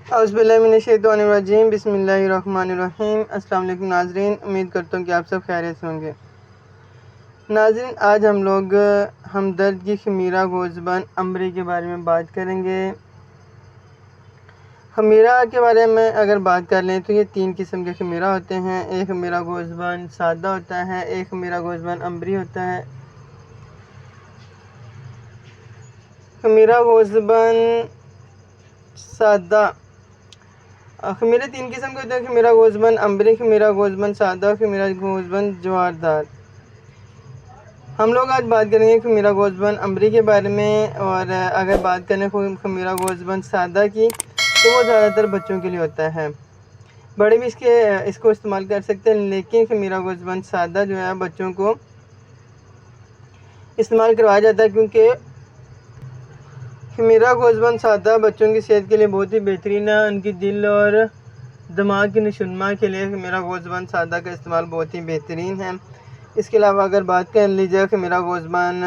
अऊज़ुबिल्लाहिमिनश्शैतानिर्रजीम बिस्मिल्लाहिर्रहमानिर्रहीम। अस्सलाम वालेकुम नाज़रीन, उम्मीद करता हूँ कि आप सब खैरियत से होंगे। नाज़रीन, आज हम लोग हमदर्द की खमीरा गोज़बन अम्बरी के बारे में बात करेंगे। खमीरा के बारे में अगर बात कर लें तो ये 3 किस्म के खमीरा होते हैं। एक खमीरा गोज़बन सादा होता है, एक खमीरा गोज़बन अम्बरी होता है। खमीरा गोज़बन सादा खमीरे 3 किस्म के होते हैं। खमीरा गोज़बन अम्बरी, खमीरा गोज़बन सादा, खमीरा गोज़बन ज्वारदार। हम लोग आज बात करेंगे खमीरा गोज़बन अम्बरी के बारे में। और अगर बात करें खमीरा गोज़बन सादा की तो वो ज़्यादातर बच्चों के लिए होता है। बड़े भी इसको इस्तेमाल कर सकते हैं, लेकिन खमीरा गोज़बन सादा जो है बच्चों को इस्तेमाल करवाया जाता है, क्योंकि खमीरा गोज़बन सादा बच्चों की सेहत के लिए बहुत ही बेहतरीन है। उनकी दिल और दिमाग की नशोनुमा के लिए खमीरा गोज़बन सादा का इस्तेमाल बहुत ही बेहतरीन है। इसके अलावा अगर बात कर लीजिए खमीरा गोज़बन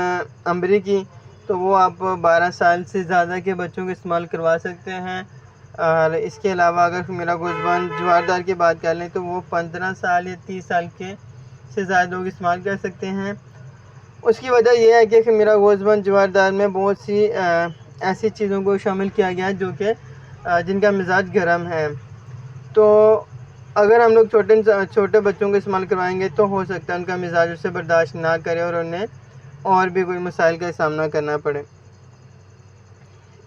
अम्बरी की, तो वो आप 12 साल से ज़्यादा के बच्चों को इस्तेमाल करवा सकते हैं। और इसके अलावा अगर खमीरा गोज़बन ज्वारदार की बात कर लें तो वो 15 साल या 30 साल के से ज़्यादा लोग इस्तेमाल कर सकते हैं। उसकी वजह यह है कि खमीरा गोज़बन ज्वारदार में बहुत सी ऐसी चीज़ों को शामिल किया गया है जो कि जिनका मिजाज गर्म है। तो अगर हम लोग छोटे बच्चों को इस्तेमाल करवाएंगे तो हो सकता है उनका मिजाज उससे बर्दाश्त ना करे और उन्हें और भी कोई मसाइल का सामना करना पड़े।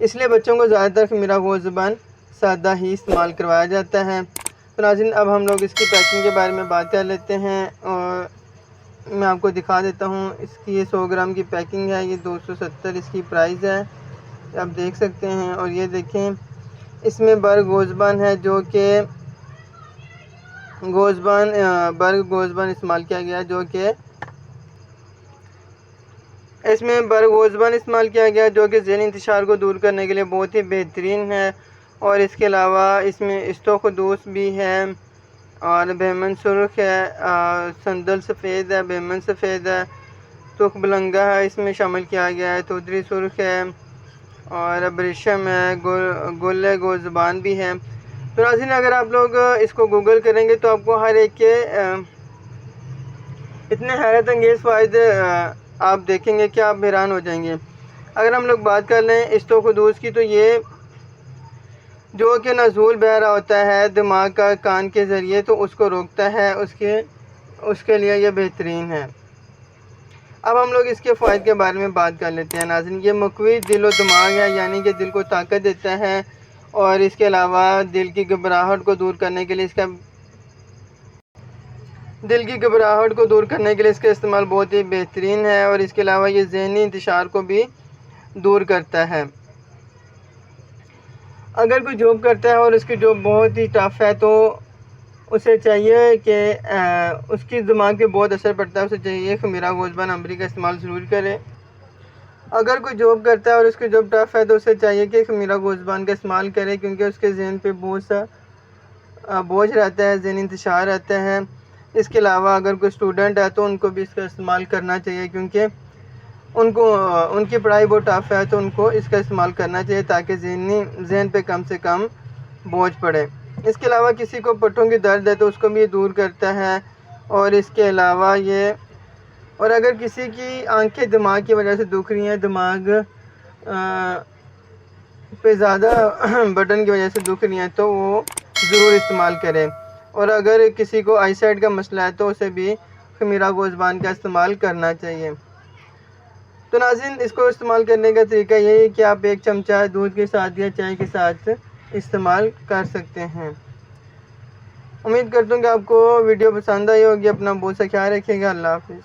इसलिए बच्चों को ज़्यादातर खमीरा गोज़बन सादा ही इस्तेमाल करवाया जाता है। तो नाज़रीन, अब हम लोग इसकी पैकिंग के बारे में बात कर लेते हैं और मैं आपको दिखा देता हूँ। इसकी ये 100 ग्राम की पैकिंग है, ये 270 इसकी प्राइस है, आप देख सकते हैं। और ये देखें, इसमें बर्ग गोज़बन है जो कि बर्ग गोज़बन इस्तेमाल किया गया है, जो कि इसमें बर्ग गोज़बन इस्तेमाल किया गया जो कि ज़हनी इंतशार को दूर करने के लिए बहुत ही बेहतरीन है। और इसके अलावा इसमें इस्तोखदूस भी है और बेमन सुर्ख है, संदल सफ़ेद है, बेमन सफ़ेद है, तुख बलंगा है इसमें शामिल किया गया है, तुदरी सुर्ख है और बरिशम है, गुल गोज़बान भी है। तो नाज़रीन, अगर आप लोग इसको गूगल करेंगे तो आपको हर एक के इतने हैरत अंगेज़ फ़ायदे आप देखेंगे कि आप हैरान हो जाएंगे। अगर हम लोग बात कर लें इस्तोखदूस की, तो ये जो कि नज़ूल बह रहा होता है दिमाग का कान के ज़रिए, तो उसको रोकता है, उसके लिए ये बेहतरीन है। अब हम लोग इसके फ़ायदे के बारे में बात कर लेते हैं। नाज़रीन, ये मुक़वी दिल और दिमाग है, यानी कि दिल को ताकत देता है। और इसके अलावा दिल की घबराहट को दूर करने के लिए इसका इस्तेमाल बहुत ही बेहतरीन है। और इसके अलावा ये ज़हनी इंतशार को भी दूर करता है। अगर कोई जॉब करता है और उसकी जॉब बहुत ही टफ़ है, तो उसे चाहिए कि उसकी दिमाग पे बहुत असर पड़ता है, उसे चाहिए खमीरा गोज़बन अम्बरी का इस्तेमाल ज़रूर करे। अगर कोई जॉब करता है और उसकी जॉब टफ़ है तो उसे चाहिए कि खमीरा गोज़बन का इस्तेमाल करे, क्योंकि उसके ज़हन पे बहुत सा बोझ रहता है, ज़हनी इंतशार रहता है। इसके अलावा अगर कोई स्टूडेंट है तो उनको भी इसका इस्तेमाल करना चाहिए, क्योंकि उनकी पढ़ाई बहुत टफ़ है, तो उनको इसका इस्तेमाल करना चाहिए ताकि ज़हन पे कम से कम बोझ पड़े। इसके अलावा किसी को पट्टों की दर्द है तो उसको भी दूर करता है। और इसके अलावा और अगर किसी की आंखें दिमाग की वजह से दुख रही हैं, दिमाग पे ज़्यादा बटन की वजह से दुख रही हैं, तो वो ज़रूर इस्तेमाल करें। और अगर किसी को आई साइट का मसला है तो उसे भी खमीरा गोज़बन का इस्तेमाल करना चाहिए। तो नाज़रीन, इसको इस्तेमाल करने का तरीका यही है कि आप 1 चमचा दूध के साथ या चाय के साथ इस्तेमाल कर सकते हैं। उम्मीद करता हूँ कि आपको वीडियो पसंद आई होगी। अपना बहुत सा ख्याल रखिएगा। अल्लाह हाफ़िज़।